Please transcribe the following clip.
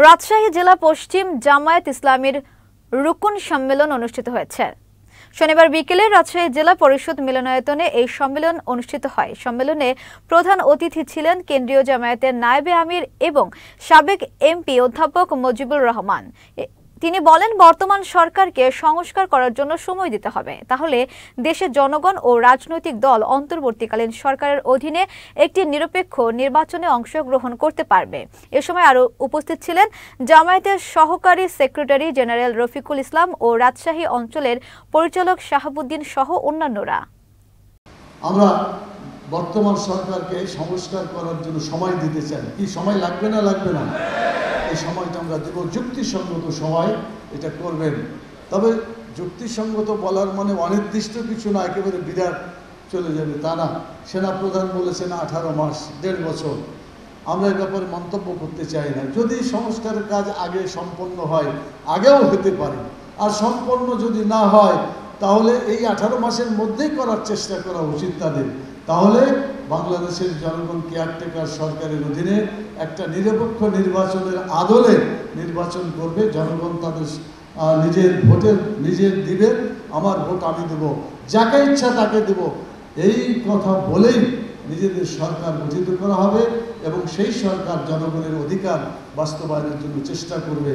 রাজশাহী জেলা পশ্চিম জামায়াত ইসলামীর রুকুন সম্মেলন অনুষ্ঠিত হয়েছে। শনিবার বিকেলে রাজশাহী জেলা পরিষদ মিলনায়তনে এই সম্মেলন অনুষ্ঠিত হয়। সম্মেলনে প্রধান অতিথি ছিলেন কেন্দ্রীয় জামায়াতের নায়েবে আমির এবং সাবেক এমপি অধ্যাপক মুজিবুর রহমান। তিনি বলেন, বর্তমান সরকারকে সংস্কার করার জন্য সময় দিতে হবে, তাহলে দেশের জনগণ ও রাজনৈতিক দল অন্তর্বর্তীকালীন সরকারের অধীনে একটি নিরপেক্ষ নির্বাচনে অংশগ্রহণ করতে পারবে। এ সময় আরও উপস্থিত ছিলেন জামায়াতের সহকারী সেক্রেটারি জেনারেল রফিকুল ইসলাম ও রাজশাহী অঞ্চলের পরিচালক শাহাবুদ্দিন সহ অন্যান্যরা। আমরা বর্তমান সরকারকে সংস্কার করার জন্য সময় দিতে চাই। কি সময় লাগবে না? লাগবে না। এই সময়টা আমরা দেব, যুক্তিসঙ্গত সময় এটা করবেন। তবে যুক্তিসঙ্গত বলার মানে অনির্দিষ্ট কিছু না, একেবারে বিরাট চলে যাবে তা না। সেনাপ্রধান বলেছেন 18 মাস, 1.5 বছর। আমরা এ ব্যাপারে মন্তব্য করতে চাই না। যদি সংস্কারের কাজ আগে সম্পন্ন হয়, আগেও হতে পারে, আর সম্পন্ন যদি না হয় তাহলে এই 18 মাসের মধ্যেই করার চেষ্টা করা উচিত তাদের। তাহলে বাংলাদেশের জনগণ কেয়ারটেকার সরকারের অধীনে একটা নিরপেক্ষ নির্বাচনের আদলে নির্বাচন করবে। জনগণ তাদের নিজের ভোটের নিজের দিবেন, আমার ভোট আমি দেব, যাকে ইচ্ছা তাকে দেব, এই কথা বলেই নিজেদের সরকার গঠিত করা হবে এবং সেই সরকার জনগণের অধিকার বাস্তবায়নের জন্য চেষ্টা করবে।